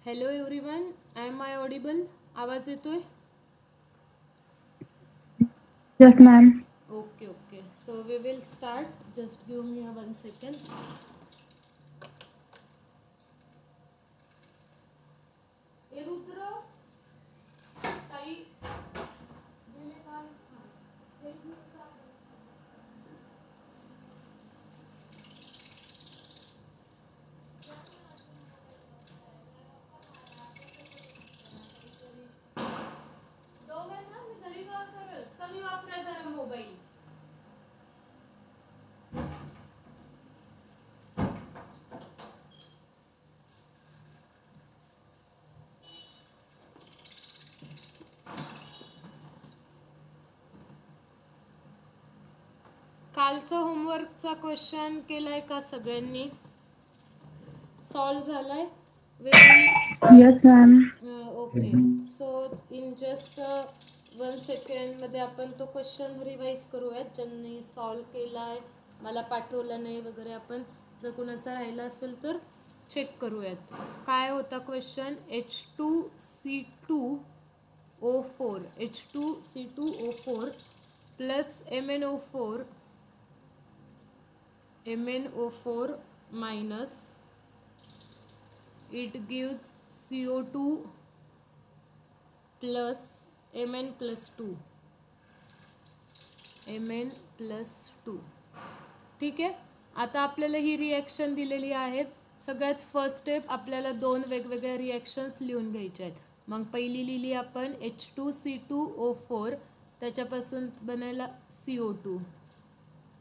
Hello everyone, am I audible? आवाज येतोय? Yes, ma'am. Okay okay. So we will start. Just give me 1 second. ए रुद्र, साई, गेले काल. दोघांना मी घरी कॉल करेल. कमी वापरा जरा मोबाईल. कालचा होमवर्कचा क्वेश्चन केलाय का सगळ्यांनी? सॉल्व झालाय? Yes, ma'am. Okay. So in just 1 second मध्ये आपण तो क्वेश्चन रिवाइज करूयात. ज्यांनी सॉल्व केला आहे, मला पाठवलं नाही वगैरे, आपण जर कुणाचा राहिला असेल तर चेक करूयात. काय होता question? H2C2O4 H2C2O4 plus MnO4 minus it gives CO2 plus Mn plus 2. ठीक आहे. आता आपल्याला ही रिॲक्शन दिलेली आहे. सगळ्यात फर्स्ट स्टेप, आपल्याला 2 वेगवेगळ्या रिॲक्शन्स लिहून घ्यायच्या आहेत. मग पहिली लिहिली आपण H2C2O4, त्याच्यापासून बनायला CO2.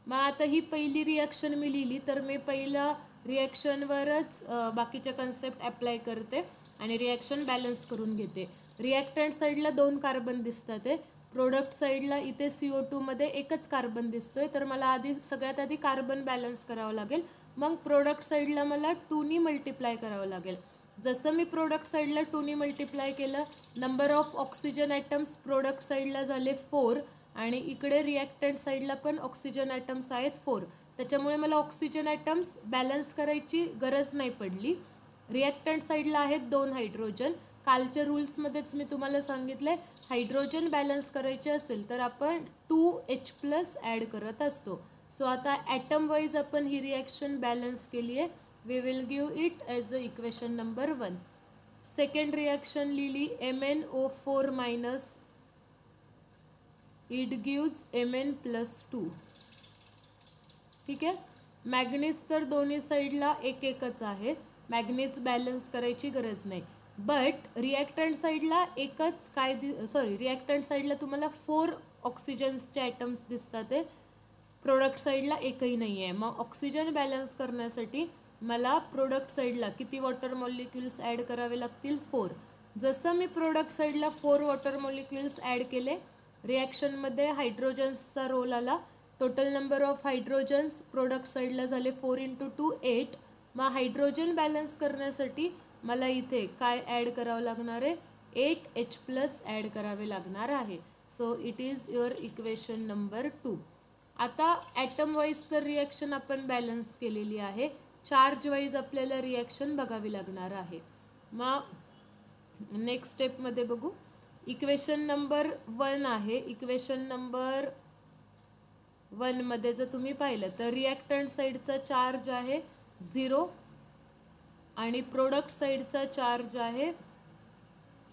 मग आता ही पहिली रिॲक्शन मी लिहिली, तर मी पहिल्या रिॲक्शनवरच बाकीच्या कन्सेप्ट अप्लाय करते आणि रिॲक्शन बॅलन्स करून घेते. रिॲक्टंट साईडला 2 कार्बन दिसतात आहे, प्रोडक्ट साईडला इथे CO2मध्ये एकच कार्बन दिसतोय. तर मला सगळ्यात आधी कार्बन बॅलन्स करावं लागेल. मग प्रोडक्ट साईडला मला 2नी मल्टिप्लाय करावं लागेल. जसं मी प्रोडक्ट साईडला 2नी मल्टिप्लाय केलं, number of oxygen atoms product साईडला झाले 4 आणि इकडे रिॲक्टंट साईडला पण ऑक्सिजन ॲटम्स आहेत 4. त्याच्यामुळे मला ऑक्सिजन ॲटम्स बॅलन्स करायची गरज नाही पडली. रिॲक्टंट साईडला आहेत 2 हायड्रोजन. कालच्या रूल्समध्येच मी तुम्हाला सांगितलं आहे, हायड्रोजन बॅलन्स करायचे असेल तर आपण 2H+ ॲड करत असतो. सो आता ॲटम वाईज आपण ही रिॲक्शन बॅलन्स केली आहे. We will give it as a equation number 1. Second reaction लिहिली MnO4 minus it gives Mn plus 2. ठीक आहे. मॅग्नीज तर दोन्ही साईडला एक एकच आहे, मॅग्नीज बॅलन्स करायची गरज नाही. बट रिॲक्टंट साईडला एकच रिॲक्टंट साईडला तुम्हाला 4 ऑक्सिजन्सचे ॲटम्स दिसतात आहे, प्रोडक्ट साईडला एकही नाही आहे. मग ऑक्सिजन बॅलन्स करण्यासाठी मला प्रोडक्ट साईडला किती वॉटर मॉलिक्युल्स ॲड करावे लागतील? 4. जसं मी प्रोडक्ट साईडला 4 वॉटर मॉलिक्युल्स ॲड केले, रिॲक्शनमध्ये हायड्रोजन्सचा रोल आला. Total number of hydrogens product साईडला झाले 4 × 2 8. मग हायड्रोजन बॅलन्स करण्यासाठी मला इथे काय ॲड करावं लागणार आहे? 8H+ ॲड करावे लागणार आहे. So it is your equation number 2. आता ॲटम वाईज तर रिॲक्शन आपण बॅलन्स केलेली आहे, चार्ज वाईज आपल्याला रिॲक्शन बघावी लागणार आहे. मग नेक्स्ट स्टेपमध्ये बघू. इक्वेशन नंबर 1 आहे. इक्वेशन नंबर 1मध्ये जर तुम्ही पाहिलं तर रिॲक्टंट साईडचा चार्ज आहे 0 आणि प्रोडक्ट साईडचा चार्ज आहे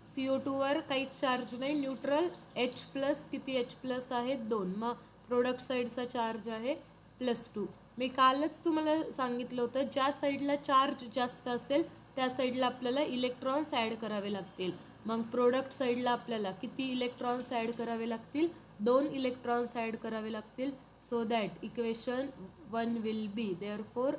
CO2वर काहीच चार्ज नाही, न्यूट्रल. H+, किती H+ आहे? 2. मग प्रोडक्ट साईडचा चार्ज आहे +2. मी कालच तुम्हाला सांगितलं होतं, ज्या साईडला चार्ज जास्त असेल त्या साईडला आपल्याला इलेक्ट्रॉन्स ॲड करावे लागतील. मग प्रोडक्ट साईडला आपल्याला किती इलेक्ट्रॉन्स ॲड करावे लागतील? 2 इलेक्ट्रॉन्स ॲड करावे लागतील. So that equation 1 will be, therefore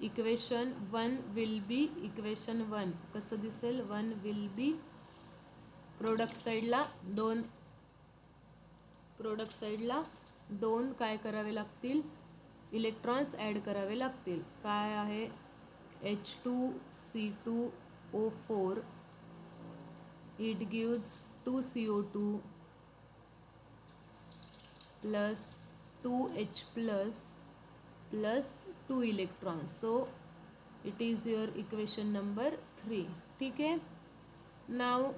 equation 1 will be, equation 1 कसं दिसेल? 1 विल बी, प्रोडक्ट साईडला 2 काय करावे लागतील? इलेक्ट्रॉन्स ॲड करावे लागतील. काय आहे? H2C2O4 it gives 2CO2 + 2H+ + 2 electrons. So it is your equation number 3. ठीक आहे. नाव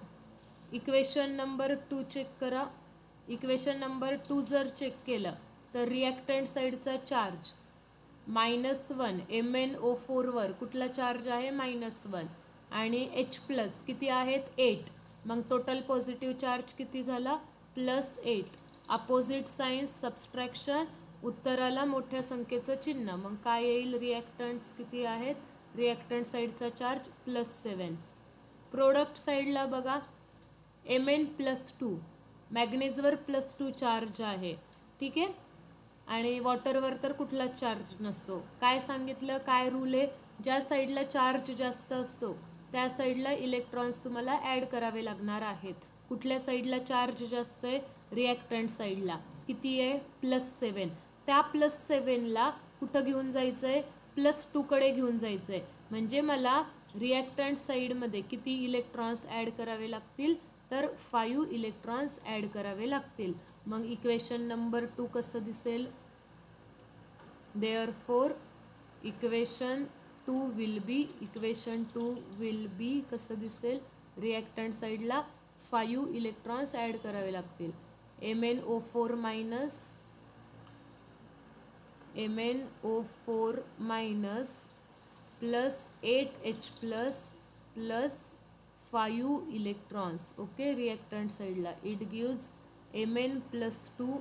इक्वेशन नंबर 2 चेक करा. इक्वेशन नंबर 2 जर चेक केलं तर रिॲक्टंट साईडचा चार्ज -1 MnO4 वर कुठला चार्ज आहे -1 आणि H+ किती आहेत 8. मग टोटल पॉझिटिव्ह चार्ज किती झाला +8. अपोजिट साइन सबस्ट्रॅक्शन, उत्तराला मोठ्या संख्येचं चिन्ह. मग काय येईल रिॲक्टंट्स किती आहेत, रिॲक्टंट साईडचा चार्ज +7. प्रोडक्ट साईडला बघा Mn+2 मॅग्नेजवर +2 चार्ज आहे. ठीक आहे. आणि वॉटरवर तर कुठलाच चार्ज नसतो. काय सांगितलं, काय रूल आहे, ज्या साईडला चार्ज जास्त असतो त्या साईडला इलेक्ट्रॉन्स तुम्हाला ॲड करावे लागणार आहेत. कुठल्या साईडला चार्ज जास्त आहे, रिॲक्टंट साईडला. किती आहे +7. त्या +7ला कुठं घेऊन जायचं आहे, +2 कडे घेऊन जायचं आहे. म्हणजे मला रिॲक्टंट साईडमध्ये किती इलेक्ट्रॉन्स ॲड करावे लागतील, तर 5 इलेक्ट्रॉन्स ॲड करावे लागतील. मग इक्वेशन नंबर 2 कसं दिसेल, देअरफॉर इक्वेशन 2 विल बी कसं दिसेल, रिॲक्टंट साईडला 5 इलेक्ट्रॉन्स ॲड करावे लागतील. MnO4 minus +8H+ plus 5 electrons. Okay. Reactant साईडला it gives Mn+2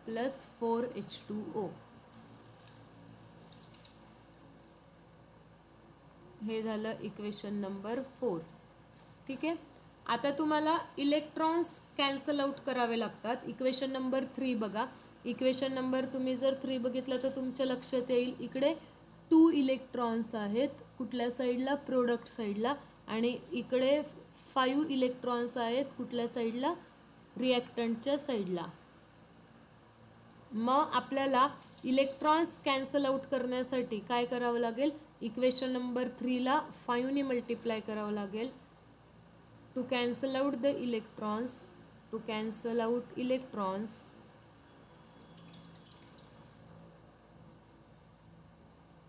plus 4H2O. हे झालं इक्वेशन नंबर 4. ठीक आहे. आता तुम्हाला इलेक्ट्रॉन्स कॅन्सल आउट करावे लागतात. इक्वेशन नंबर 3 बघा. इक्वेशन नंबर तुम्ही जर 3 बघितलं तर तुमच्या लक्षात येईल इकडे 2 इलेक्ट्रॉन्स आहेत कुठल्या साईडला, प्रोडक्ट साईडला, आणि इकडे 5 इलेक्ट्रॉन्स आहेत कुठल्या साईडला, रिॲक्टंटच्या साईडला. मग आपल्याला इलेक्ट्रॉन्स कॅन्सल आउट करण्यासाठी काय करावं लागेल, इक्वेशन नंबर 3ला 5ने मल्टिप्लाय करावं लागेल. To cancel out the electrons,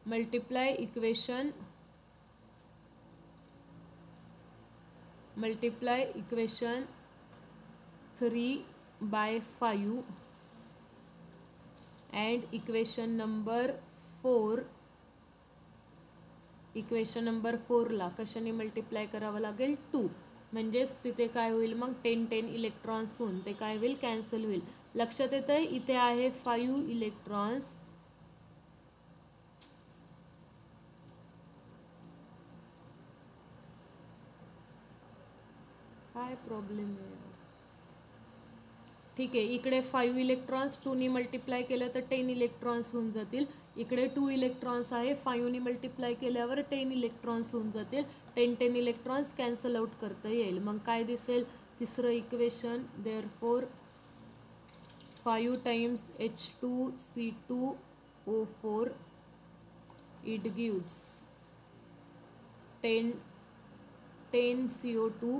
multiply equation 3/5 and equation number 4ला कशाने मल्टिप्लाय करावं लागेल 2. म्हणजेच तिथे काय होईल मग 10 इलेक्ट्रॉन्स होऊन ते काय होईल कॅन्सल होईल. लक्षात येतं आहे इथे आहे 5 इलेक्ट्रॉन्स, काय प्रॉब्लेम आहे. ठीक आहे. इकडे 5 इलेक्ट्रॉन्स 2ने मल्टिप्लाय केलं तर 10 इलेक्ट्रॉन्स होऊन जातील. इकडे 2 इलेक्ट्रॉन्स आहे, 5ने मल्टिप्लाय केल्यावर 10 इलेक्ट्रॉन्स होऊन जातील. 10 इलेक्ट्रॉन्स कॅन्सल आउट करता येईल. मग काय दिसेल तिसरं equation, therefore 5 times H2C2O4 it gives 10 CO2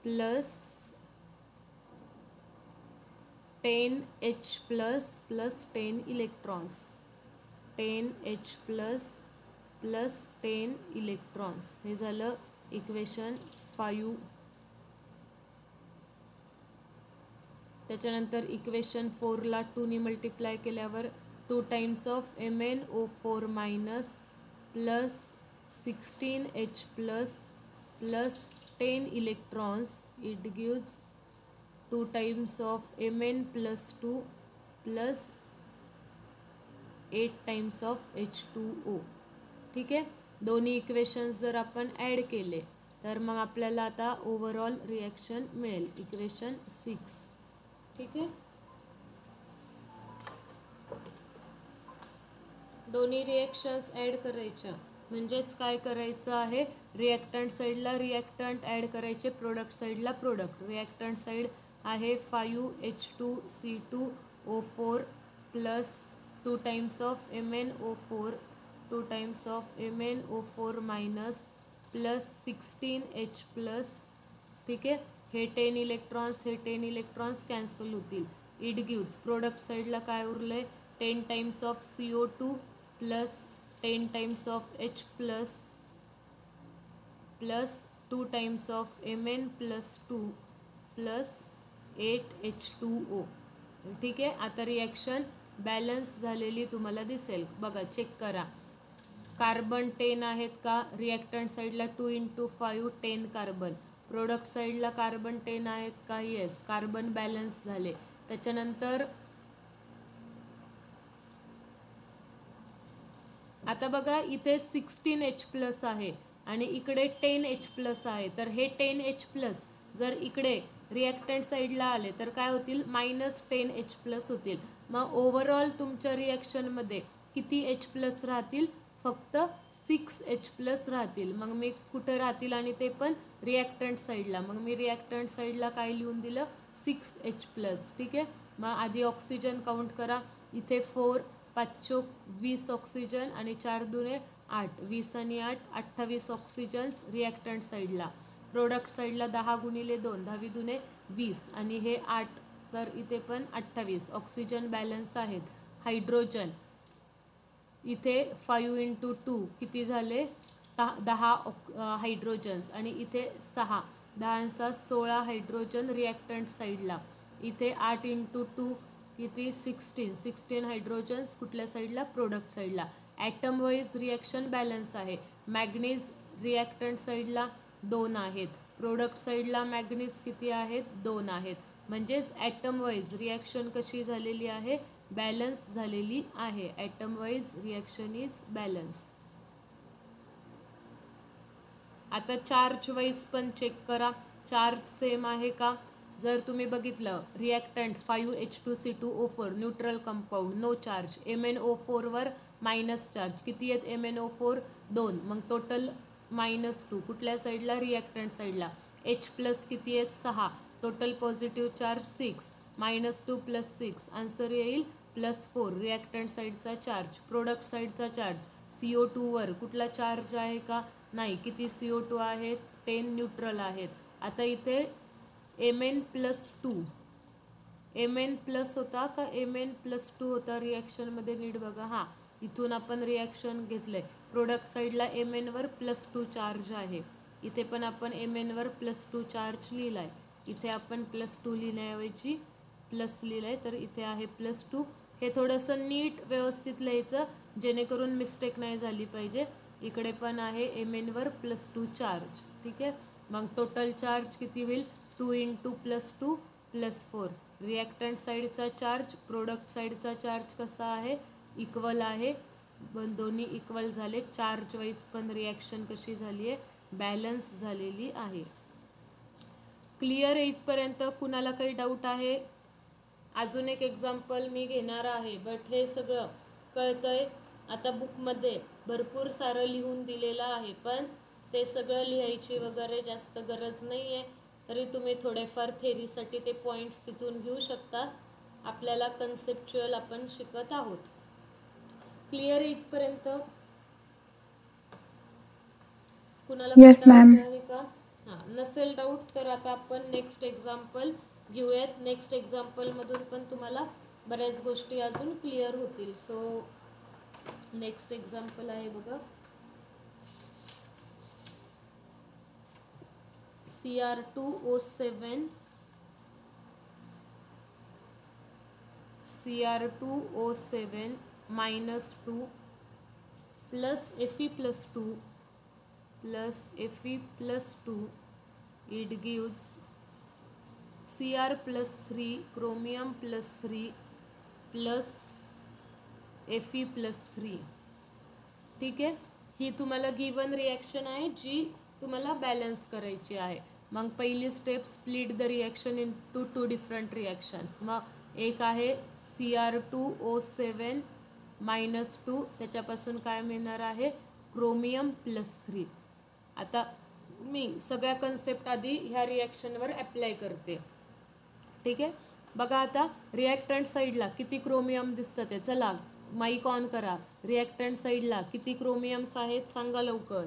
plus 10H+ plus 10 electrons, 10H+ plus 10 electrons. हे झालं इक्वेशन 5. त्याच्यानंतर इक्वेशन 4ला 2ने मल्टिप्लाय केल्यावर 2 times of MnO4 minus plus 16H+ plus 10 electrons it gives 2 times of Mn+2 plus 8 times of H2O. ठीक आहे. दोन्ही equations जर आपण add केले तर मग आपल्याला आता ओव्हरऑल रिॲक्शन मिळेल इक्वेशन 6. ठीक आहे. दोन्ही रिॲक्शन्स ॲड करायच्या म्हणजेच काय करायचं आहे, रिॲक्टंट साईडला रिॲक्टंट ॲड करायचे, प्रोडक्ट साईडला प्रोडक्ट. रिॲक्टंट साईड आहे 5H2C2O4 plus 2 times of MnO4, 2 times of MnO4 minus plus 16H+. ठीक आहे. हे 10 इलेक्ट्रॉन्स कॅन्सल होतील. इट गिव्स प्रोडक्ट साईडला काय उरलं आहे 10 times of CO2 plus 10 times of H plus 2 times of Mn plus 2 plus 8H2O. ठीक आहे. आता रिॲक्शन बॅलन्स झालेली तुम्हाला दिसेल. बघा चेक करा. कार्बन 10 आहेत का? रिॲक्टंट साईडला 2 × 5 10 कार्बन. प्रोडक्ट साईडला कार्बन 10 आहेत का? येस. कार्बन बॅलन्स झाले. त्याच्यानंतर आता बघा इथे 16H+ आहे आणि इकडे 10H+ आहे. तर हे 10H+ जर इकडे रिॲक्टंट साईडला आले तर काय होतील? -10H+ होतील. मग ओव्हरऑल तुमच्या रिॲक्शनमध्ये किती H+ राहतील? फक्त 6H+ राहतील. मग मी कुठे राहतील आणि ते पण रिॲक्टंट साईडला. मग मी रिॲक्टंट साईडला काय लिहून दिलं? 6H+. ठीक आहे. मग आधी ऑक्सिजन काउंट करा. इथे 4 5 20 ऑक्सिजन आणि 4 दुने 8. 20 आणि 8 28 ऑक्सिजन्स रिॲक्टंट साईडला. प्रोडक्ट साईडला 10 × 2 10 दुने 20 आणि हे 8 तर इथे पण 28 ऑक्सिजन बॅलन्स आहेत. हायड्रोजन इथे 5 × 2 किती झाले? 10 हायड्रोजन्स आणि इथे 6 10 16 हायड्रोजन रिॲक्टंट साईडला. इथे 8 × 2 किती? 16 हायड्रोजन्स कुठल्या साईडला? प्रोडक्ट साईडला. ॲटम वाईज रिॲक्शन बॅलन्स आहे. मॅग्नीज रिॲक्टंट साईडला 2 आहेत. प्रोडक्ट साईडला मॅग्नीज किती आहेत? 2 आहेत. म्हणजेच ॲटम वाईज रिॲक्शन कशी झालेली आहे? बॅलन्स झालेली आहे. Atom wise reaction is balance. आता चार्ज वाईज पण चेक करा. चार्ज सेम आहे का? जर तुम्ही बघितलं reactant 5H2C2O4 neutral compound no charge. MnO4 वर मायनस चार्ज किती आहेत? MnO4 2. मग टोटल -2 कुठल्या साईडला? रिॲक्टंट साईडला. H+ किती आहेत? 6. Total positive charge 6. -2 + 6 आन्सर येईल +4. रिॲक्टंट साईडचा चार्ज. प्रोडक्ट साईडचा चार्ज CO2 वर कुठला चार्ज आहे का? नाही. किती CO2 आहेत? 10 न्यूट्रल आहेत. आता इथे Mn+2 Mn+ होता का Mn+2 होता रिॲक्शनमध्ये? नीट बघा. हां, इथून आपण रिॲक्शन घेतलंय. प्रोडक्ट साईडला Mn वर +2 चार्ज आहे. इथे पण आपण Mn वर +2 चार्ज लिहिलाय. इथे आपण +2 लिहिण्याऐवजी प्लस लिहिलंय तर इथे आहे +2. हे थोडंसं नीट व्यवस्थित लिहायचं जेणेकरून मिस्टेक नाही झाली पाहिजे. इकडे पण आहे Mn वर +2 चार्ज. ठीक आहे. मग टोटल चार्ज किती होईल? 2 × +2 +4. रिॲक्टंट साईडचा चार्ज प्रोडक्ट साईडचा चार्ज कसा आहे? इक्वल आहे. दोन्ही इक्वल झाले. चार्ज वाईज पण रिॲक्शन कशी झाली आहे? बॅलन्स झालेली आहे. क्लिअर आहे इथपर्यंत? कुणाला काही डाऊट आहे? अजून एक एक्झाम्पल मी घेणार आहे. बट हे सगळं कळतंय. आता बुकमध्ये भरपूर सारं लिहून दिलेलं आहे पण ते सगळं लिहायची वगैरे जास्त गरज नाही आहे. तरी तुम्ही थोडेफार थेरीसाठी ते पॉईंट्स तिथून घेऊ शकता. आपल्याला कन्सेप्च्युअल आपण शिकत आहोत. क्लिअर आहे इथपर्यंत? कुणाला Yes, डाऊट ma'am. आहे का? हां, नसेल डाऊट तर आता आपण नेक्स्ट एक्झाम्पल घेऊयात. नेक्स्ट एक्झाम्पलमधून पण तुम्हाला बऱ्याच गोष्टी अजून क्लिअर होतील. सो नेक्स्ट एक्झाम्पल आहे बघा. Cr2O7 -2 plus Fe+2 plus Fe+2 it gives Cr+3 chromium+3 plus Fe+3. ठीक आहे. ही तुम्हाला गिवन रिॲक्शन आहे जी तुम्हाला बॅलन्स करायची आहे. मग पहिली step split the reaction into 2 different reactions. मग एक आहे Cr2O7 -2 त्याच्यापासून काय मिळणार आहे? chromium+3. आता मी सगळ्या कन्सेप्ट आधी ह्या रिॲक्शनवर अप्लाय करते. ठीक आहे. बघा आता रिॲक्टंट साईडला किती क्रोमियम दिसतं ते. चला माईक ऑन करा. रिॲक्टंट साईडला किती क्रोमियम्स आहेत सांगा लवकर.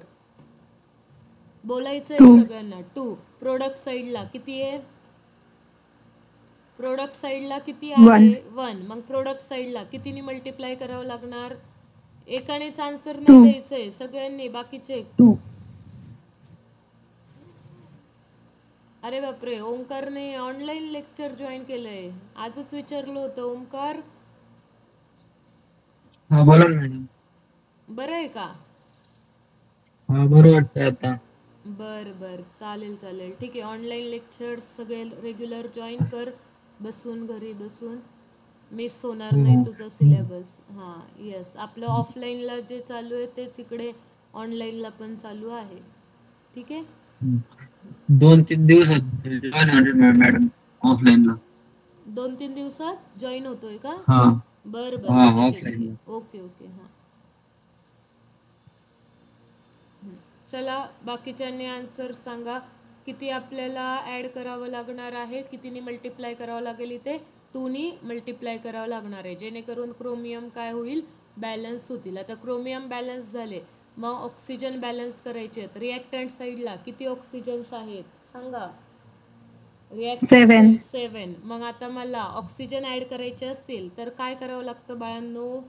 बोलायचं आहे सगळ्यांना. 2. प्रोडक्ट साईडला किती आहे? प्रोडक्ट साईडला किती One. आहे 1. मग प्रोडक्ट साईडला कितीने मल्टिप्लाय करावं लागणार? एकानेच आन्सर नाही 2. द्यायचंय सगळ्यांनी, बाकीचे 2. अरे बापरे, ओंकारने ऑनलाईन लेक्चर जॉईन केलंय. आजच विचारलं होतं. ओंकार हा बोला ना मॅडम. बरं आहे का? हा बरं वाटतंय आता. बर चालेल चालेल, ठीक आहे. ऑनलाईन लेक्चर सगळे रेग्युलर जॉईन कर, बसून घरी बसून. मिस होणार नाही तुझा सिलेबस. हां येस, आपलं ऑफलाईनला जे चालू आहे तेच इकडे ऑनलाईनला पण चालू आहे, ठीक आहे. 2-3 दिवसात जॉईन होणार मॅडम ऑफलाईनला. 2-3 दिवसात जॉईन होतोय का? हा बरं हा ठीक आहे ठीक ऑफलाईनला. आहे, ओके ओके. हां चला, बाकीच्यांनी आन्सर सांगा. किती आपल्याला ॲड करावं लागणार आहे? कितीने मल्टिप्लाय करावं लागेल? इथे 2नी मल्टिप्लाय करावं लागणार आहे, जेणेकरून क्रोमियम काय होईल? बॅलन्स होतील. आता क्रोमियम बॅलन्स झाले, मग ऑक्सिजन बॅलन्स करायचे आहेत. रिॲक्टंट साईडला किती ऑक्सिजन्स आहेत सांगा? रिॲक्टंट 7. साईड 7. मग आता मला ऑक्सिजन ॲड करायचे असतील तर काय करावं लागतं बाळांनो?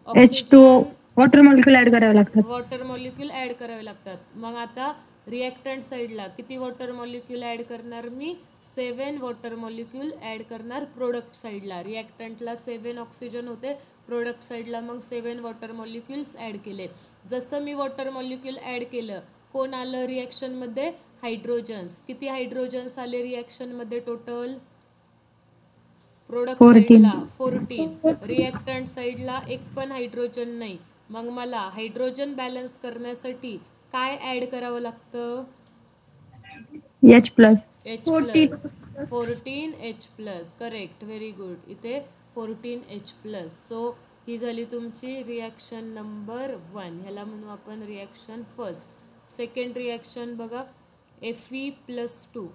H2 oxygen water molecule add करावे लागतात. वॉटर मॉलिक्यूल ॲड करावे लागतात. मग आता रिॲक्टंट साईडला किती वॉटर मॉलिक्यूल ॲड करणार मी? 7 वॉटर मॉलिक्यूल ॲड करणार प्रोडक्ट साईडला. रिॲक्टंटला 7 ऑक्सिजन होते, प्रोडक्ट साईडला मग 7 वॉटर मॉलिक्यूल्स ॲड केले. जसं मी वॉटर मॉलिक्यूल ॲड केलं, कोण आलं रिॲक्शनमध्ये? हायड्रोजन्स. किती हायड्रोजन्स आले रिॲक्शनमध्ये टोटल? प्रोडक्ट 14. साईडला 14. रिॲक्टंट साईडला एक पण हायड्रोजन नाही. मग मला हायड्रोजन बॅलन्स करण्यासाठी काय ॲड करावं लागतं? H plus. H plus. 14H+. Correct, very good. इथे 14H+. सो ही झाली तुमची रिॲक्शन नंबर 1. ह्याला म्हणू आपण रिॲक्शन फर्स्ट. सेकंड रिॲक्शन बघा, Fe+2.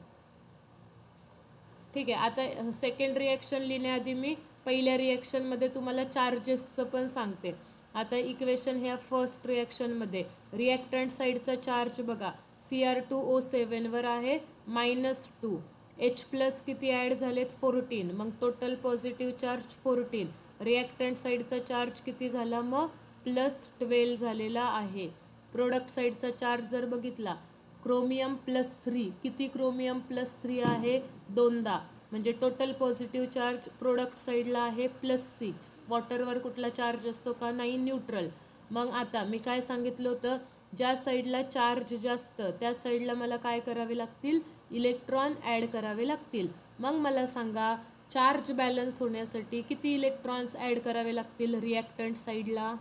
ठीक आहे. आता सेकंड रिॲक्शन लिहिण्याआधी मी पहिल्या रिॲक्शनमध्ये तुम्हाला चार्जेसचं पण सांगते. आता इक्वेशन ह्या फर्स्ट रिॲक्शनमध्ये रिॲक्टंट साईडचा चार्ज बघा, Cr2O7 वर आहे -2. H+ किती ॲड झालेत? 14. मग टोटल पॉझिटिव्ह चार्ज 14. रिॲक्टंट साईडचा चार्ज किती झाला मग? +12 झालेला आहे. प्रोडक्ट साईडचा चार्ज जर बघितला, क्रोमियम +3. किती क्रोमियम +3 आहे? 2दा. म्हणजे टोटल पॉझिटिव्ह चार्ज प्रोडक्ट साईडला आहे +6. वॉटरवर कुठला चार्ज असतो का? नाही, न्यूट्रल. मग आता मी काय सांगितलं होतं? ज्या साईडला चार्ज जास्त त्या साईडला मला काय करावे लागतील? इलेक्ट्रॉन ॲड करावे लागतील. मग मला सांगा, चार्ज बॅलन्स होण्यासाठी किती इलेक्ट्रॉन्स ॲड करावे लागतील रिॲक्टंट साईडला?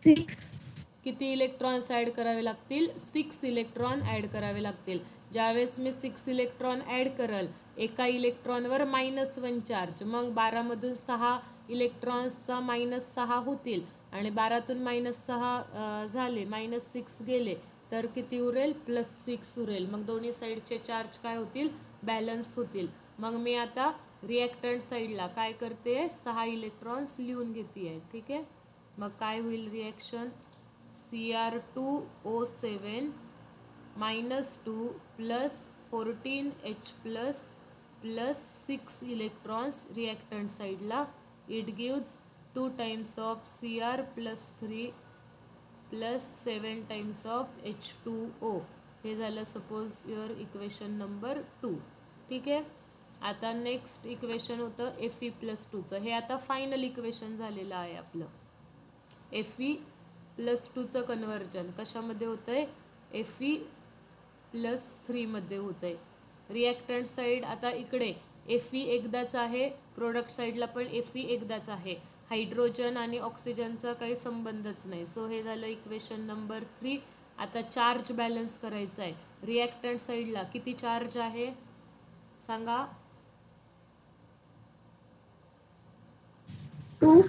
6. किती इलेक्ट्रॉन्स ॲड करावे लागतील? 6 इलेक्ट्रॉन ॲड करावे लागतील. ज्यावेळेस मी 6 इलेक्ट्रॉन ॲड करल, एका इलेक्ट्रॉनवर -1 चार्ज, मग 12मधून 6 इलेक्ट्रॉन्सचा -6 होतील आणि 12तून -6 झाले, -6 गेले तर किती उरेल? +6 उरेल. मग दोन्ही साईडचे चार्ज काय होतील? बॅलन्स होतील. मग मी आता रिॲक्टंट साईडला काय करते? 6 इलेक्ट्रॉन्स लिहून घेते आहे, ठीक आहे. मग काय होईल reaction? Cr2O7 -2 + 14H+ + 6 electrons reactant साईडला. It gives 2 times of Cr+3 + 7 times of H2O. हे झालं सपोज युअर इक्वेशन नंबर 2, ठीक आहे. आता नेक्स्ट इक्वेशन होतं Fe+2चं. हे आता फायनल इक्वेशन झालेलं आहे आपलं. Fe+2चं कन्व्हर्जन कशामध्ये होतं आहे? Fe+3 मध्ये होतं आहे. रिॲक्टंट साईड आता इकडे Fe एकदाच आहे, प्रोडक्ट साईडला पण Fe एकदाच आहे. हायड्रोजन आणि ऑक्सिजनचा काही संबंधच नाही. सो हे झालं इक्वेशन नंबर 3. आता चार्ज बॅलन्स करायचा आहे. रिॲक्टंट साईडला किती चार्ज आहे सांगा? 2.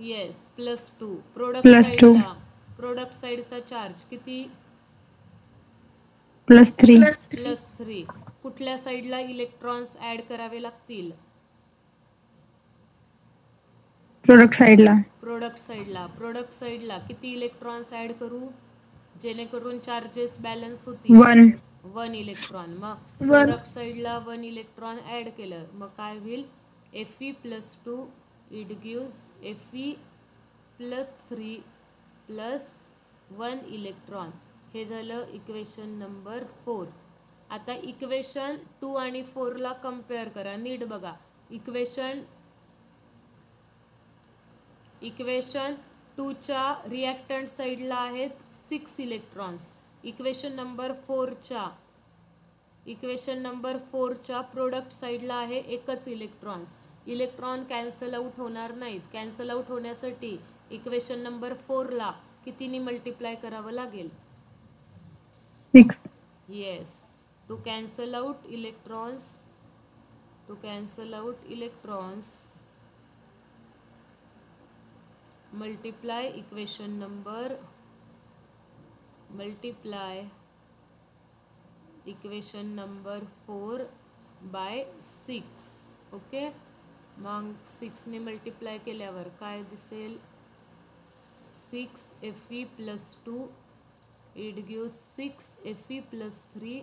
येस, +2. +2. प्रोडक्ट साईडचा चार्ज किती? +3. +3. कुठल्या साईडला इलेक्ट्रॉन्स ॲड करावे लागतील? प्रोडक्ट साईडला. प्रोडक्ट साईडला किती इलेक्ट्रॉन्स ॲड करू जेणेकरून चार्जेस बॅलन्स होतील? 1. 1 इलेक्ट्रॉन. मग वन प्रोडक्ट साईडला 1 इलेक्ट्रॉन ॲड केलं मग काय होईल Fe+2 it gives Fe+3 plus 1 electron. हे झालं इक्वेशन नंबर 4. आता इक्वेशन 2 आणि 4ला कम्पेअर करा. नीट बघा. इक्वेशन 2च्या रिॲक्टंट साईडला आहेत 6 इलेक्ट्रॉन्स. इक्वेशन नंबर 4च्या प्रोडक्ट साईडला आहे एकच इलेक्ट्रॉन्स. इलेक्ट्रॉन कॅन्सल आउट होणार नाहीत. कॅन्सल आउट होण्यासाठी इक्वेशन नंबर 4ला कितीनी मल्टिप्लाय करावं लागेल? 6. Yes. To cancel out electrons multiply equation number 4 by 6. Okay. मग 6 ने मल्टिप्लाय केल्यावर काय दिसेल 6 Fe+2 it gives 6 Fe+3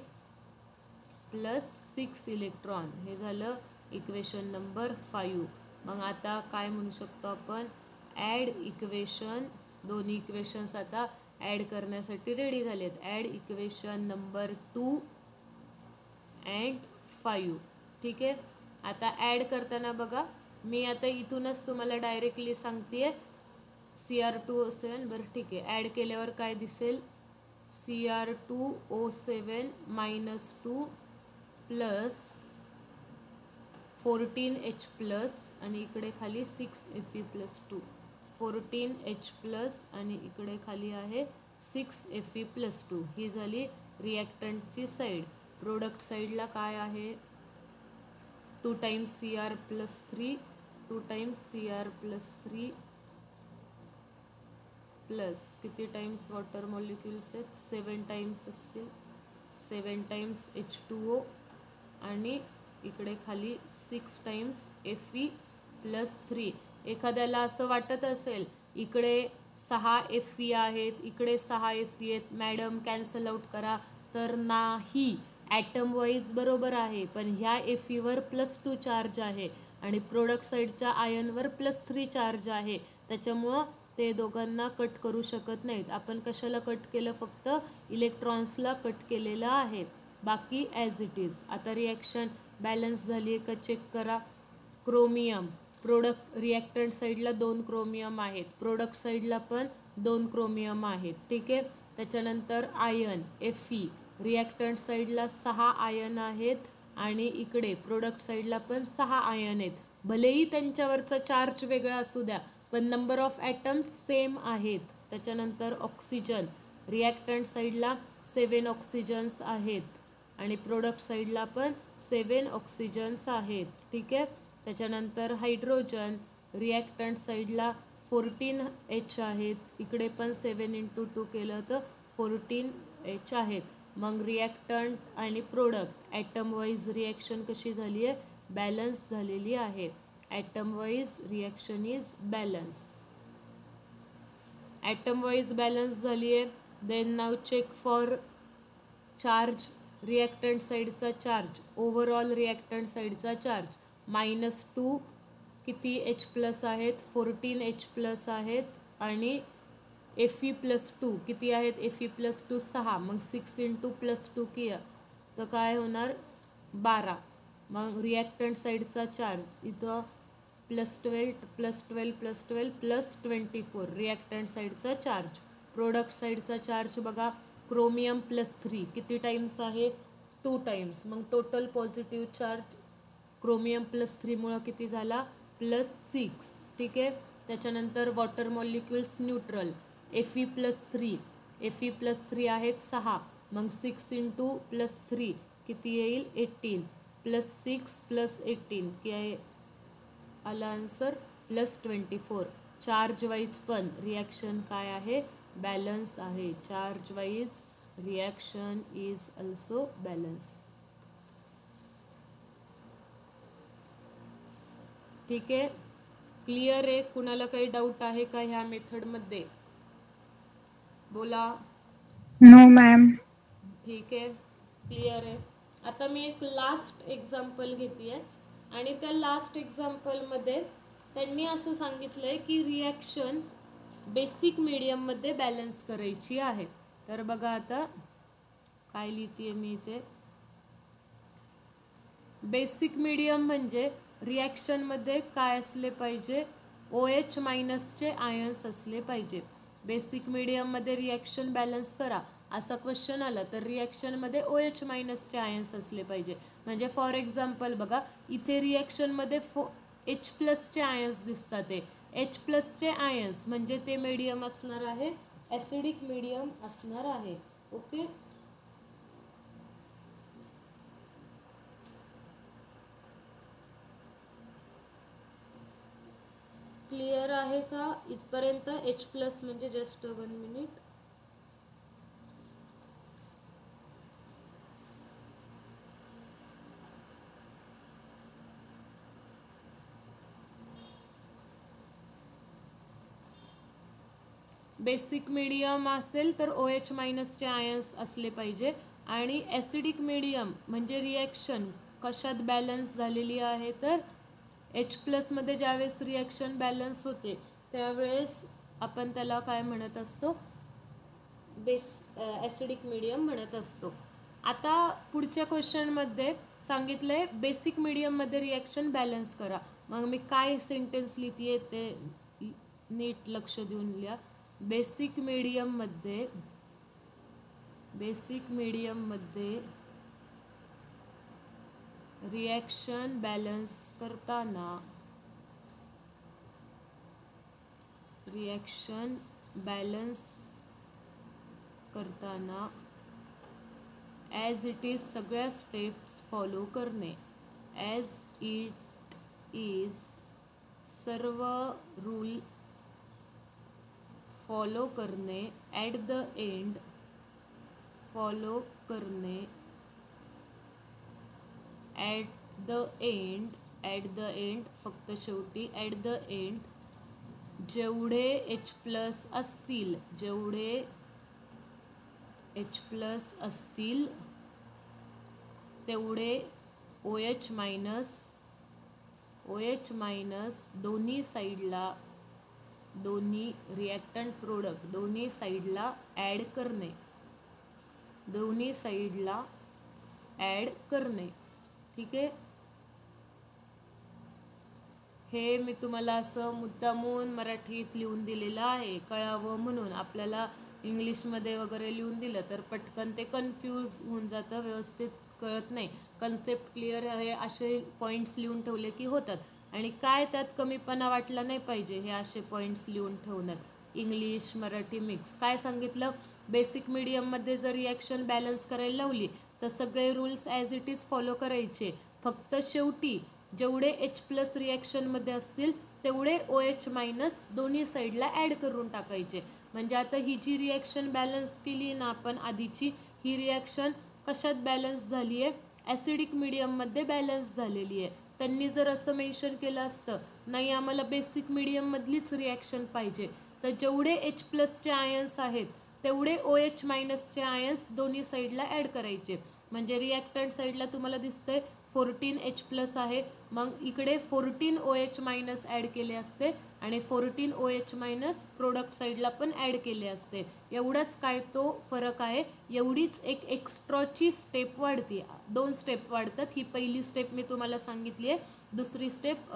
plus 6 electron. हे झालं इक्वेशन नंबर 5. मग आता काय म्हणू शकतो आपण ॲड इक्वेशन. दोन्ही इक्वेशन्स आता ॲड करण्यासाठी रेडी झालेत. Add equation number 2 and 5. ठीक आहे. आता ॲड करताना बघा मी आता इथूनच तुम्हाला डायरेक्टली सांगते Cr2O7. बरं ठीक आहे. ॲड केल्यावर काय दिसेल Cr2O7 -2 प्लस 14H प्लस आणि इकडे खाली 6 Fe+2. 14H प्लस आणि इकडे खाली आहे 6 Fe+2. ही झाली रिॲक्टंटची साईड. प्रोडक्ट साईडला काय आहे 2 टाइम्स Cr+3 प्लस किती टाइम्स वॉटर मॉलिक्युल्स आहेत 7 टाइम्स असतील 7 टाइम्स H2O आणि इकडे खाली 6 टाइम्स Fe+3. एखाद्याला असं वाटत असेल इकडे 6 Fe आहेत इकडे 6 Fe आहेत मॅडम कॅन्सल आउट करा. तर नाही. ॲटम वाईज बरोबर आहे पण ह्या Feवर +2 चार्ज आहे आणि प्रोडक्ट साईडच्या आयनवर +3 चार्ज आहे. त्याच्यामुळं ते दोघांना कट करू शकत नाहीत. आपण कशाला कट केलं फक्त इलेक्ट्रॉन्सला कट केलेलं आहे. बाकी ॲज इट इज. आता रिॲक्शन बॅलन्स झाली आहे का चेक करा. क्रोमियम प्रोडक्ट रिॲक्टंट साईडला 2 क्रोमियम आहेत. प्रोडक्ट साईडला पण 2 क्रोमियम आहेत. ठीक आहे. त्याच्यानंतर आयन Fe रिॲक्टंट साईडला 6 आयन आहेत आणि इकडे प्रोडक्ट साईडला पण 6 आयन आहेत. भलेही त्यांच्यावरचा चार्ज वेगळा असू द्या पण नंबर ऑफ ॲटम्स सेम आहेत. त्याच्यानंतर ऑक्सिजन रिॲक्टंट साईडला 7 ऑक्सिजन्स आहेत आणि प्रोडक्ट साईडला पण 7 ऑक्सिजन्स आहेत. ठीक आहे. त्याच्यानंतर हायड्रोजन रिॲक्टंट साईडला 14H आहेत. इकडे पण 7 × 2 केलं तर 14H आहेत. मग रिॲक्टंट आणि प्रोडक्ट ॲटम वाईज रिॲक्शन कशी झाली आहे बॅलन्स झालेली आहे. Atom wise reaction is balance. Atom wise balance झाली आहे. Then now check for charge. Reactant साईडचा चार्ज ओव्हरऑल रिॲक्टंट साईडचा चार्ज -2 किती H+ आहेत 14H+ आहेत आणि Fe+2 किती आहेत Fe+2 6. मग 6 × +2 किया तर काय होणार 12. मग रिॲक्टंट साईडचा चार्ज इथं +12 +12 +12 +24 रिॲक्टंट साईडचा चार्ज. प्रोडक्ट साईडचा चार्ज बघा क्रोमियम +3 किती टाइम्स आहे 2 टाइम्स. मग टोटल पॉझिटिव्ह चार्ज क्रोमियम +3 मुळे किती झाला +6. ठीक आहे. त्याच्यानंतर वॉटर मॉलिक्युल्स न्यूट्रल Fe+3 आहेत 6. मग 6 × +3 किती येईल 18 +6 +18 काय आला आन्सर +24. चार्ज वाईज पण रिॲक्शन काय आहे बॅलन्स आहे. Charge wise reaction is also balance. ठीक आहे. क्लिअर आहे. कुणाला काही डाऊट आहे का ह्या मेथडमध्ये बोला. No ma'am. ठीक आहे. क्लिअर आहे. आता मी एक लास्ट एक्झाम्पल घेते आहे आणि त्या लास्ट एक्झाम्पलमध्ये त्यांनी असं सांगितलं आहे की रिॲक्शन बेसिक मीडियममध्ये बॅलन्स करायची आहे. तर बघा आता काय लिहिते मी इथे. बेसिक मीडियम म्हणजे रिॲक्शनमध्ये काय असले पाहिजे, OH मायनसचे आयन्स असले पाहिजे. बेसिक मीडियममध्ये रिॲक्शन बॅलन्स करा असा क्वेश्चन आला तर रिॲक्शनमध्ये OH मायनसचे आयन्स असले पाहिजे. म्हणजे फॉर एक्झाम्पल बघा इथे रिॲक्शनमध्ये H प्लसचे आयन्स दिसतात. ते H प्लसचे आयन्स म्हणजे ते मीडियम असणार आहे, ॲसिडिक मीडियम असणार आहे. ओके. क्लिअर आहे का इथपर्यंत? H प्लस म्हणजे जस्ट 1 मिनिट. बेसिक मीडियम असेल तर OH मायनसचे आयन्स असले पाहिजे आणि ॲसिडिक मीडियम म्हणजे रिॲक्शन कशात बॅलन्स झालेली आहे तर H प्लसमध्ये ज्यावेळेस रिॲक्शन बॅलन्स होते त्यावेळेस आपण त्याला काय म्हणत असतो, ॲसिडिक मीडियम म्हणत असतो. आता पुढच्या क्वेश्चनमध्ये सांगितलं आहे बेसिक मीडियममध्ये रिॲक्शन बॅलन्स करा. मग मी काय सेंटेन्स लिहिते ते नीट लक्ष देऊन लिहा. बेसिक मीडियममध्ये रिॲक्शन बॅलन्स करताना ॲज इट इज सगळ्या स्टेप्स फॉलो करणे. ॲज इट इज सर्व रूल फॉलो करणे. At the end at the end फक्त शेवटी. ॲट द एंड जेवढे H प्लस असतील तेवढे OH मायनस दोन्ही साईडला, दोन्ही रिॲक्टंट प्रोडक्ट दोन्ही साईडला ॲड करणे. ठीक आहे. हे मी तुम्हाला असं मुद्दामून मराठीत लिहून दिलेलं आहे कळावं म्हणून. आपल्याला इंग्लिशमध्ये वगैरे लिहून दिलं तर पटकन ते कन्फ्यूज होऊन जातं, व्यवस्थित कळत नाही. कन्सेप्ट क्लिअर आहे असे पॉईंट्स लिहून ठेवले की होतात. आणि काय त्यात कमीपणा वाटला नाही पाहिजे हे असे पॉईंट्स लिहून ठेवण्यात. English Marathi mix. काय सांगितलं, बेसिक मीडियममध्ये जर रिॲक्शन बॅलन्स करायला लावली तर सगळे rules as it is follow करायचे. फक्त शेवटी जेवढे H प्लस रिॲक्शनमध्ये असतील तेवढे OH मायनस दोन्ही साईडला ॲड करून टाकायचे. म्हणजे आता ही जी रिॲक्शन बॅलन्स केली ना आपण आधीची, ही रिॲक्शन कशात बॅलन्स झाली आहे, ॲसिडिक मीडियममध्ये बॅलन्स झालेली आहे. त्यांनी जर असं मेन्शन केलं असतं नाही आम्हाला बेसिक मीडियममधलीच रिॲक्शन पाहिजे तर जेवढे H प्लसचे आयन्स आहेत तेवढे OH मायनसचे आयन्स दोन्ही साईडला ॲड करायचे. म्हणजे रिॲक्टंट साईडला तुम्हाला दिसतंय 14 H प्लस आहे, मग इकडे 14 OH मायनस ॲड केले असते आणि 14 OH मायनस प्रोडक्ट साईडला पण ॲड केले असते. एवढाच काय तो फरक आहे. एवढीच एक एक्स्ट्राची स्टेप वाढते. 2 स्टेप वाढतात. ही पहिली स्टेप मी तुम्हाला सांगितली आहे, दुसरी स्टेप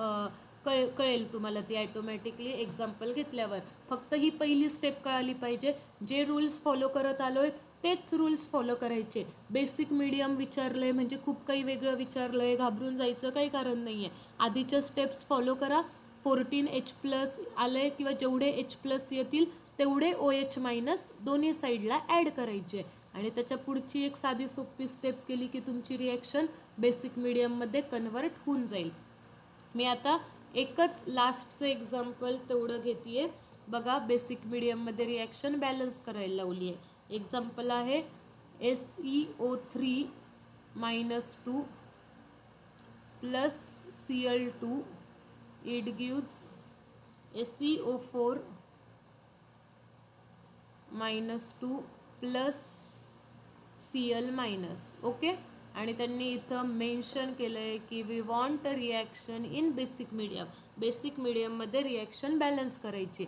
कळेल तुम्हाला ती ॲटोमॅटिकली एक्झाम्पल घेतल्यावर. फक्त ही पहिली स्टेप कळाली पाहिजे. जे रूल्स फॉलो करत आलो आहेत तेच रूल्स फॉलो करायचे. बेसिक मीडियम विचारलं आहे म्हणजे खूप काही वेगळं विचारलं आहे, घाबरून जायचं काही कारण नाही आहे. आधीच्या स्टेप्स फॉलो करा. 14 H प्लस आलं आहे किंवा जेवढे H प्लस येतील तेवढे OH मायनस दोन्ही साईडला ॲड करायचे आणि त्याच्या पुढची एक साधी सोपी स्टेप केली की तुमची रिॲक्शन बेसिक मीडियममध्ये कन्व्हर्ट होऊन जाईल. मी आता एकच लास्टचं एक्झाम्पल तेवढं घेते आहे. बघा बेसिक मीडियममध्ये रिॲक्शन बॅलन्स करायला लावली आहे. एक्झाम्पल आहे SeO3 -2 plus Cl2 it gives SeO4 -2 plus Cl minus. Okay. आणि त्यांनी इथं मेन्शन केलं आहे की we want a reaction in basic medium. Basic मीडियममध्ये रिॲक्शन बॅलन्स करायची.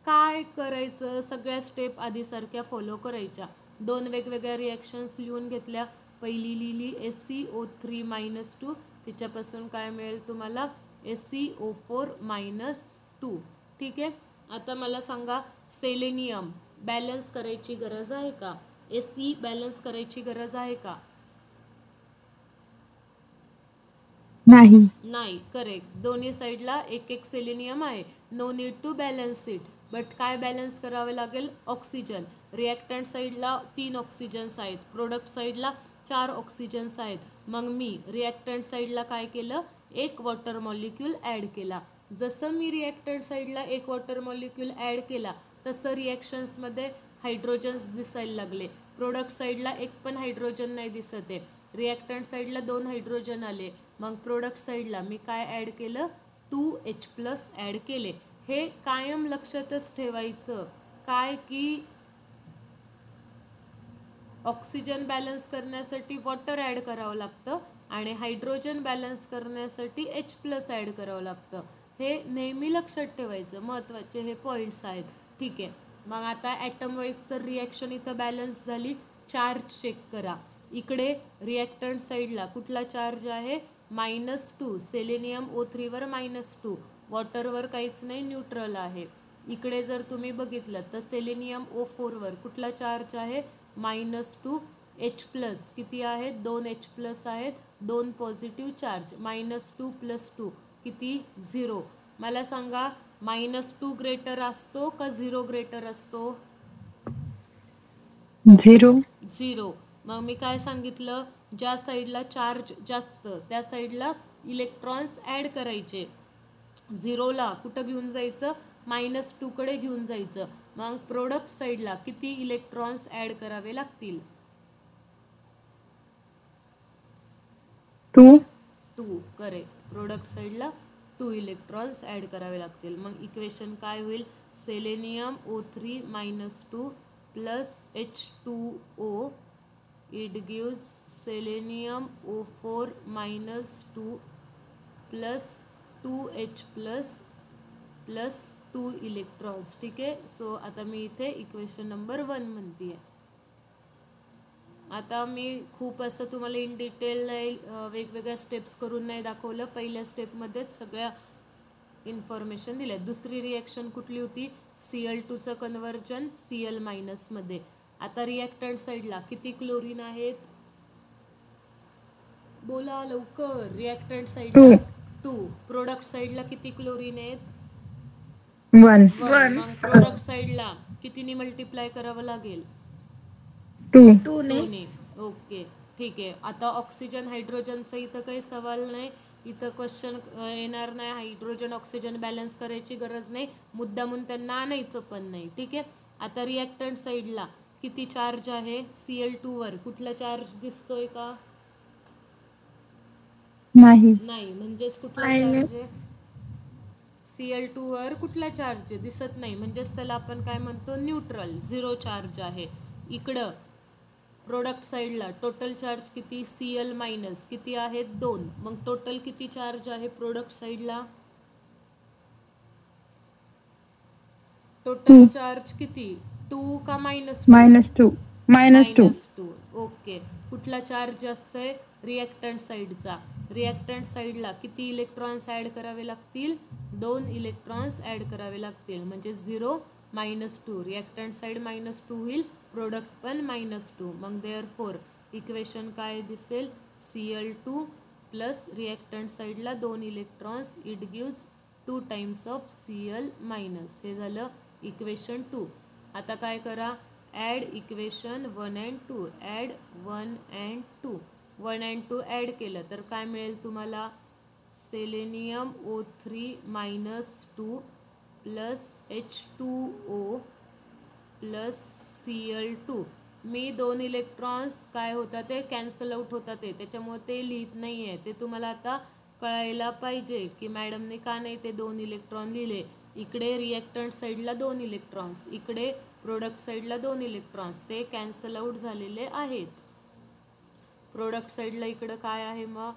काय करायचं, सगळ्या स्टेप आधीसारख्या फॉलो करायच्या. 2 वेगवेगळ्या रिॲक्शन्स लिहून घेतल्या. पहिली लिहिली SiO3-2, तिच्यापासून काय मिळेल तुम्हाला SiO4-2. ठीक आहे. आता मला सांगा सेलेनियम बॅलन्स करायची गरज आहे का? Fe बॅलन्स करायची गरज आहे का? नाही. नाही. करेक्ट. दोन्ही साईडला एक एक सेलेनियम आहे. No need to balance it. But काय बॅलन्स करावे लागेल? ऑक्सिजन. रिॲक्टंट साईडला 3 ऑक्सिजन्स आहेत, प्रोडक्ट साईडला 4 ऑक्सिजन्स आहेत. मग मी रिॲक्टंट साईडला काय केलं? एक वॉटर मॉलिक्यूल ॲड केला. जसं मी रिॲक्टंट साईडला एक वॉटर मॉलिक्यूल ॲड केला तसं रिॲक्शन्समध्ये हायड्रोजन्स दिसायला लागले. प्रोडक्ट साईडला एक पण हायड्रोजन नाही दिसत आहे. रिॲक्टंट साईडला 2 हायड्रोजन आले. मग प्रोडक्ट साईडला मी काय ॲड केलं? 2H+ ॲड केले. हे कायम लक्षातच ठेवायचं काय की ऑक्सिजन बॅलन्स करण्यासाठी वॉटर ॲड करावं लागतं आणि हायड्रोजन बॅलन्स करण्यासाठी H+ ॲड करावं लागतं. हे नेहमी लक्षात ठेवायचं. महत्त्वाचे हे पॉईंट्स आहेत. ठीक आहे. मग आता ॲटम वाईज तर रिॲक्शन इथं बॅलन्स झाली. चार्ज चेक करा. इकडे रिॲक्टंट साईडला कुठला चार्ज आहे? -2. सेलेनियम O3वर -2. वॉटरवर काहीच नाही, न्यूट्रल आहे. इकडे जर तुम्ही बघितलं तर सेलेनियम O4वर कुठला चार्ज आहे? -2. H+ किती आहेत? 2H+ आहेत. 2 पॉझिटिव्ह चार्ज. -2 + 2 किती? 0. मला सांगा -2 ग्रेटर असतो का 0 ग्रेटर असतो? 0. 0. मग मी काय सांगितलं? ज्या साईडला चार्ज जास्त त्या साईडला इलेक्ट्रॉन्स ॲड करायचे. 0ला कुठं घेऊन जायचं? -2कडे घेऊन जायचं. मग प्रोडक्ट साईडला किती इलेक्ट्रॉन्स ॲड करावे लागतील? 2. 2. करेक्ट. प्रोडक्ट साईडला 2 इलेक्ट्रॉन्स ॲड करावे लागतील. मग इक्वेशन काय होईल? Selenium O3-2 + H2O it gives selenium O4-2 + 2H+ + 2 electrons. ठीक आहे. सो आता मी इथे इक्वेशन नंबर 1 म्हणते आहे. आता मी खूप असं तुम्हाला इन डिटेल वेगवेगळ्या स्टेप्स करून नाही दाखवलं. पहिल्या स्टेपमध्येच सगळ्या इन्फॉर्मेशन दिल्या. दुसरी रिॲक्शन कुठली होती? Cl2चं कन्व्हर्जन Cl- मध्ये. आता रिॲक्टंट साईडला किती क्लोरीन आहेत? बोला लवकर. रिॲक्टंट साईडला 2. प्रोडक्ट साईडला किती क्लोरीन आहेत? 1. 1. मग प्रोडक्ट साईडला कितीने मल्टिप्लाय करावं लागेल? 2. 2 ने. ओके. ठीक आहे. आता ऑक्सिजन हायड्रोजनचा इथं काही सवाल नाही. इथं क्वेश्चन येणार नाही. हायड्रोजन ऑक्सिजन बॅलन्स करायची गरज नाही. मुद्दामून त्यांना आणायचं पण नाही. ठीक आहे. आता रिॲक्टंट साईडला किती चार्ज आहे? Cl2वर कुठला चार्ज दिसतोय का? नाही. नाही. म्हणजेच कुठला चार्ज आहे? Cl2वर कुठला चार्ज दिसत नाही. म्हणजेच त्याला आपण काय म्हणतो? न्यूट्रल. 0 चार्ज आहे. इकडं प्रोडक्ट साईडला टोटल चार्ज किती? Cl- किती आहेत? 2. मग टोटल किती चार्ज आहे प्रोडक्ट साईडला? टोटल चार्ज किती? 2 का -2? -2. ओके. कुठला चार्ज जास्त आहे? रिॲक्टंट साईडचा. रिॲक्टंट साईडला किती इलेक्ट्रॉन्स ॲड करावे लागतील? 2 इलेक्ट्रॉन्स ॲड करावे लागतील. म्हणजे 0 -2. रिॲक्टंट साईड -2 होईल, प्रोडक्ट पण -2. मग देअरफॉर इक्वेशन काय दिसेल? Cl2 प्लस रिॲक्टंट साईडला 2 electrons it gives 2 times of Cl-. हे झालं इक्वेशन 2. आता काय करा? Add equation 1 and 2. Add 1 and 2. 1 and 2 add केलं तर काय मिळेल तुम्हाला? Selenium O3-2 + H2O + Cl2. मी 2 इलेक्ट्रॉन्स काय होतात ते कॅन्सल आउट होतात ते, त्याच्यामुळे ते लिहित नाही आहे. ते तुम्हाला आता कळायला पाहिजे की मॅडमने का नाही ते 2 इलेक्ट्रॉन लिहिले. इकडे रिॲक्टंट साईडला 2 इलेक्ट्रॉन्स, इकडे प्रोडक्ट साईडला 2 इलेक्ट्रॉन्स ते कॅन्सल आउट झालेले आहेत. प्रोडक्ट साईडला इकडं काय आहे मग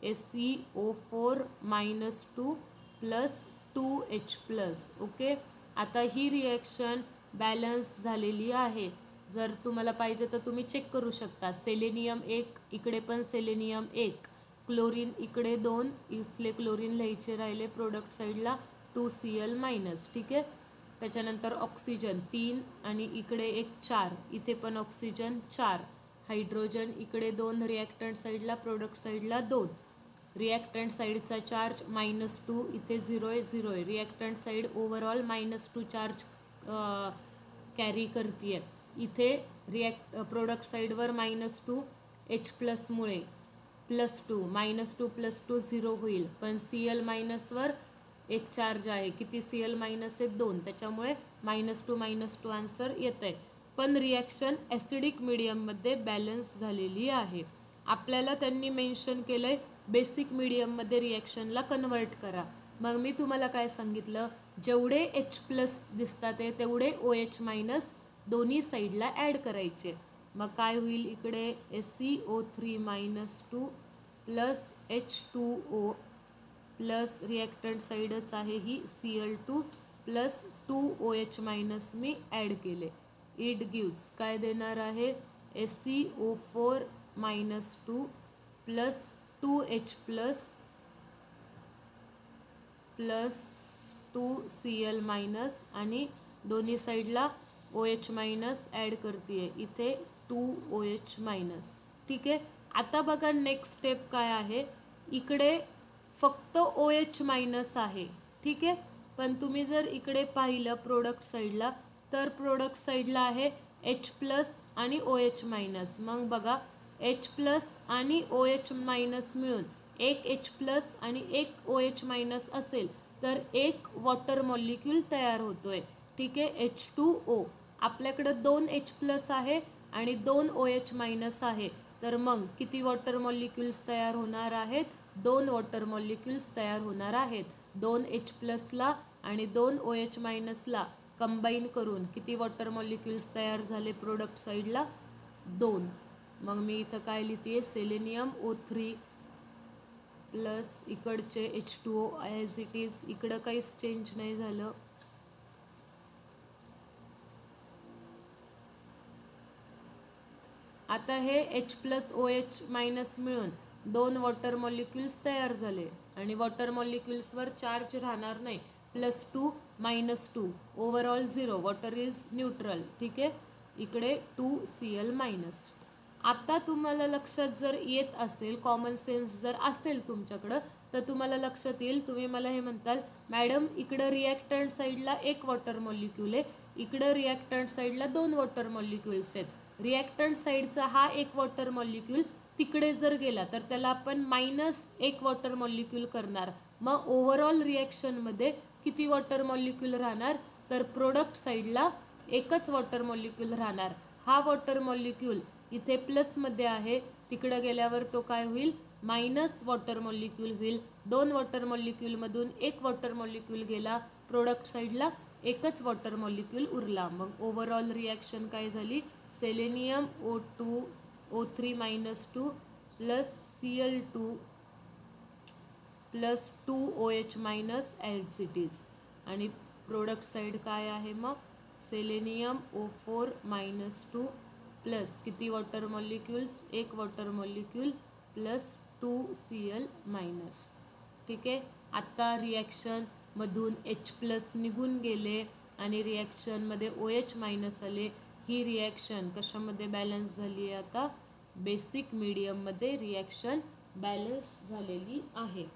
SeO4-2 प्लस 2H+. ओके, आता ही रिॲक्शन बॅलन्स झालेली आहे. जर तुम्हाला पाहिजे तर तुम्ही चेक करू शकता. सेलेनियम 1, इकडे पण सेलेनियम 1, क्लोरीन इकडे 2, इथले क्लोरीन लिहायचे राहिले प्रोडक्ट साईडला 2Cl-. ठीक आहे. त्याच्यानंतर ऑक्सिजन 3 आणि इकडे एक 4, इथे पण ऑक्सिजन 4, हायड्रोजन इकडे 2, रिॲक्टंट साईडला प्रोडक्ट साईडला 2. रिॲक्टंट साईडचा चार्ज -2, इथे 0 आहे 0 आहे. Reactant side overall -2 charge carry करते. इथे प्रोडक्ट साईडवर -2 H+मुळे +2, -2 + 2 0 होईल. पण Cl- वर एक चार्ज आहे. किती Cl- आहे 2, त्याच्यामुळे -2 आन्सर येत आहे. पण रिॲक्शन ॲसिडिक मीडियममध्ये बॅलन्स झालेली आहे. आपल्याला त्यांनी मेन्शन केलं आहे बेसिक मीडियममध्ये रिॲक्शनला कन्वर्ट करा. मग मी तुम्हाला काय सांगितलं, जेवढे H+ दिसतात आहे तेवढे OH- दोन्ही साईडला ॲड करायचे. मग काय होईल इकडे SeO3-2 plus H2O plus reactant साईडच आहे ही Cl2 प्लस 2OH- मी ॲड केले. इट गिव्स काय देणार आहे SeO4-2 plus 2H+ plus 2Cl- आणि दोन्ही साईडला OH- ॲड करते इथे 2OH-. ठीक आहे. आता बघा नेक्स्ट स्टेप काय आहे, इकडे फक्त OH- आहे. ठीक आहे. पण तुम्ही जर इकडे पाहिलं प्रोडक्ट साईडला तर प्रोडक्ट साईडला आहे H+ आणि OH-. मग बघा H+ आणि OH- मिळून एक H+ आणि एक OH- असेल तर एक वॉटर मॉलिक्यूल तयार होतोय. ठीक आहे. H2O आपल्याकडं 2 H+ आहे आणि 2 OH- आहे. तर मग किती वॉटर मॉलिक्युल्स तयार होणार आहेत, 2 वॉटर मॉलिक्युल्स तयार होणार आहेत. 2 H+ला आणि 2 OH- कंबाईन करून किती वॉटर मॉलिक्युल्स तयार झाले प्रोडक्ट साईडला 2. मग मी इथं काय लिहिते सेलेनियम O3 प्लस इकडचे H2O ॲज इट इज, इकडं काहीच चेंज नाही झालं. आता हे H+ OH- मिळून 2 वॉटर मॉलिक्युल्स तयार झाले आणि वॉटर मॉलिक्युल्सवर चार्ज राहणार नाही. +2 -2 ओव्हरऑल 0, वॉटर इज न्यूट्रल. ठीक आहे. इकडे 2Cl-. आता तुम्हाला लक्षात जर येत असेल, कॉमन सेन्स जर असेल तुमच्याकडं तर तुम्हाला लक्षात येईल. तुम्ही मला हे म्हणताल मॅडम इकडं रिॲक्टंट साईडला 1 वॉटर मॉलिक्यूल आहे, इकडं रिॲक्टंट साईडला 2 वॉटर मॉलिक्युल्स आहेत. रिॲक्टंट साईडचा हा 1 वॉटर मॉलिक्यूल तिकडे जर गेला तर त्याला आपण -1 वॉटर मॉलिक्यूल करणार. मग ओव्हरऑल रिॲक्शनमध्ये किती वॉटर मॉलिक्यूल राहणार, तर प्रोडक्ट साईडला एकच वॉटर मॉलिक्यूल राहणार. हा वॉटर मॉलिक्यूल इथे प्लसमध्ये आहे, तिकडं गेल्यावर तो काय होईल मायनस वॉटर मॉलिक्यूल होईल. 2 वॉटर मॉलिक्यूलमधून 1 वॉटर मॉलिक्यूल गेला, प्रोडक्ट साईडला एकच वॉटर मॉलिक्यूल उरला. मग ओव्हरऑल रिॲक्शन काय झाली, selenium O3-2 plus Cl2 plus 2OH- as it is. आणि प्रोडक्ट साईड काय आहे मग सेलेनियम O4-2 प्लस किती water molecules, 1 water molecule plus 2Cl-. ठीक आहे. आत्ता रिॲक्शनमधून H+ निघून गेले आणि रिॲक्शनमध्ये OH- आले. ही रिॲक्शन कशामध्ये बॅलन्स झाली आहे, आता बेसिक मीडियममध्ये रिॲक्शन बॅलन्स झालेली आहे.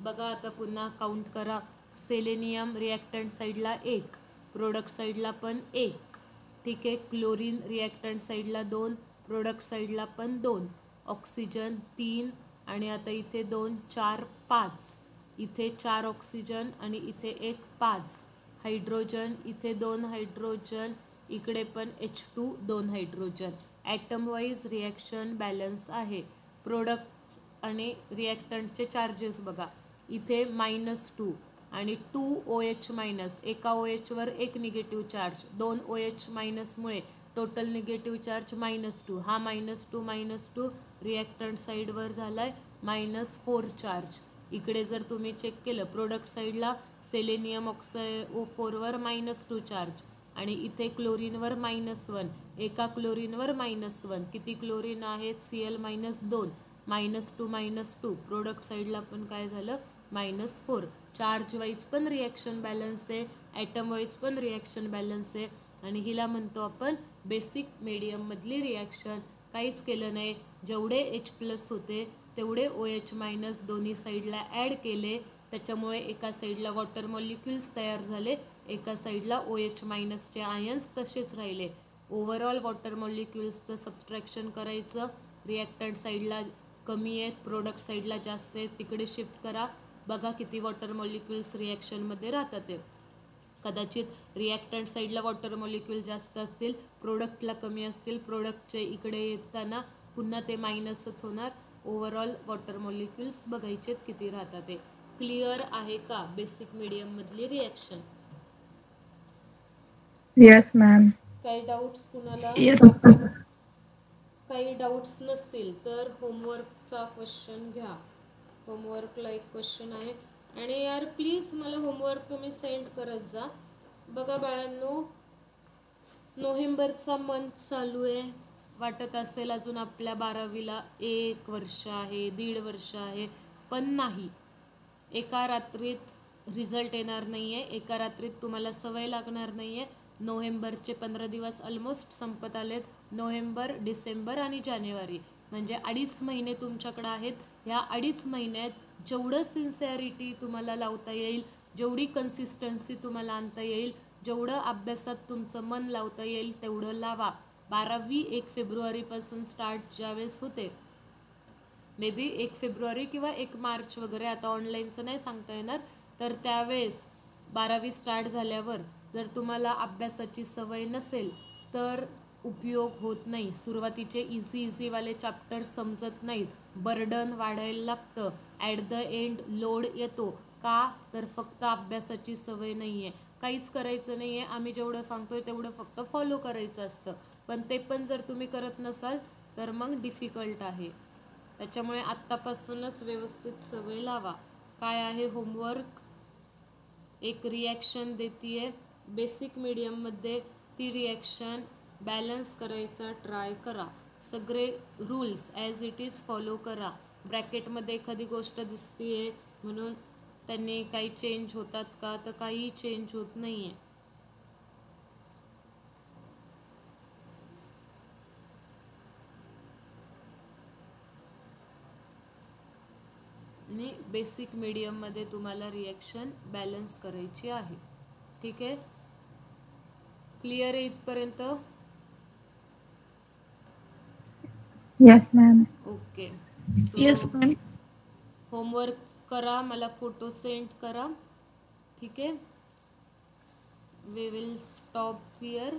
बघा आता पुन्हा काउंट करा. सेलेनियम रिॲक्टंट साईडला 1, प्रोडक्ट साईडला पण 1. ठीक आहे. क्लोरीन रिॲक्टंट साईडला 2, प्रोडक्ट साईडला पण 2. ऑक्सिजन 3 आणि आता इथे 2 4 5, इथे 4 ऑक्सिजन आणि इथे 1 5. हायड्रोजन इथे 2 हायड्रोजन, इकडे पण H2 2 hydrogen. Atom wise reaction balance आहे. प्रोडक्ट आणि रिॲक्टंटचे चार्जेस बघा, इथे -2 आणि 2OH मायनस, एका OH वर एक निगेटिव्ह चार्ज, 2 OH मायनसमुळे टोटल निगेटिव्ह चार्ज -2. हा -2 रिॲक्टंट साईडवर झालाय -4 चार्ज. इकडे जर तुम्ही चेक केलं प्रोडक्ट साईडला सेलेनियम ऑक्साओ4 वर -2 चार्ज आणि इथे क्लोरीनवर -1, एका क्लोरीनवर -1. किती क्लोरीन आहेत? Cl -2, -2 प्रोडक्ट साईडला पण काय झालं -4. चार्ज वाईज पण रिॲक्शन बॅलन्स आहे, ॲटम वाईज पण रिॲक्शन बॅलन्स आहे आणि हिला म्हणतो आपण बेसिक मीडियममधली रिॲक्शन. काहीच केलं नाही, जेवढे H+ होते तेवढे OH- दोन्ही साईडला ॲड केले, त्याच्यामुळे एका साईडला वॉटर मॉलिक्युल्स तयार झाले, एका साईडला OH- चे आयन्स तसेच राहिले. ओव्हरऑल वॉटर मॉलिक्युल्सचं सबस्ट्रॅक्शन करायचं, रिॲक्टंट साईडला कमी आहेत, प्रोडक्ट साईडला जास्त आहेत, तिकडे शिफ्ट करा, बघा किती वॉटर मॉलिक्युल्स रिॲक्शनमध्ये राहतात ते. कदाचित रिॲक्टंट साईडला वॉटर मॉलिक्युल जास्त असतील, प्रोडक्टला कमी असतील, प्रोडक्टचे इकडे येताना पुन्हा ते मायनसच होणार. ओव्हरऑल वॉटर मॉलिक्युल्स बघायचेत किती राहतात ते. क्लिअर आहे का बेसिक मीडियममधली रिॲक्शन? Yes, ma'am. काही डाऊट्स कुणाला? Yes. काही डाऊट्स नसतील तर होमवर्कचा क्वेश्चन घ्या. होमवर्कला एक क्वेश्चन आहे आणि यार प्लीज मला होमवर्क तुम्ही सेंड करत जा. बघा बाळांनो, नोव्हेंबरचा मंथ चालू आहे, वाटत असेल अजून आपल्या 12वीला 1 वर्ष आहे, 1.5 वर्ष आहे, पण नाही. एका रात्रीत रिझल्ट येणार नाही आहे, एका रात्रीत तुम्हाला सवय लागणार नाही आहे. नोव्हेंबरचे 15 दिवस ऑलमोस्ट संपत आलेत. नोव्हेंबर, डिसेंबर आणि जानेवारी म्हणजे 2.5 महिने तुमच्याकडे आहेत. ह्या 2.5 महिन्यात जेवढं सिन्सिअरिटी तुम्हाला लावता येईल, जेवढी कन्सिस्टन्सी तुम्हाला आणता येईल, जेवढं अभ्यासात तुमचं मन लावता येईल तेवढं लावा. 12वी 1 फेब्रुवारीपासून स्टार्ट ज्यावेळेस होते, मे बी 1 फेब्रुवारी किंवा 1 मार्च वगैरे, आता ऑनलाईनचं नाही सांगता येणार, तर त्यावेळेस 12वी स्टार्ट झाल्यावर जर तुम्हाला अभ्यासाची सवय नसेल तर उपयोग होत नाही. सुरुवातीचे इझीवाले चॅप्टर्स समजत नाहीत, बर्डन वाढायला लागतं, ॲट द एंड लोड येतो. का? तर फक्त अभ्यासाची सवय नाही आहे, काहीच करायचं नाही आहे, आम्ही जेवढं सांगतोय तेवढं फक्त फॉलो करायचं असतं, पण ते पण जर तुम्ही करत नसाल तर मग डिफिकल्ट आहे. त्याच्यामुळे आत्तापासूनच व्यवस्थित सवय लावा. काय आहे होमवर्क? एक रिॲक्शन देतीये बेसिक मीडियममध्ये, ती रिॲक्शन बॅलन्स करायचा ट्राय करा. सगळे rules as it is follow करा. ब्रॅकेटमध्ये एखादी गोष्ट दिसतीये म्हणून त्यांनी काही चेंज होतात का? तर काही चेंज होत नाही आहे. आणि बेसिक मीडियममध्ये तुम्हाला रिॲक्शन बॅलन्स करायची आहे. ठीक आहे, क्लिअर आहे इथपर्यंत? Yes, ma'am. Okay. Yes, ma'am. Homework करा, मला फोटो सेंड करा. ठीक आहे, वी विल स्टॉप हिअर.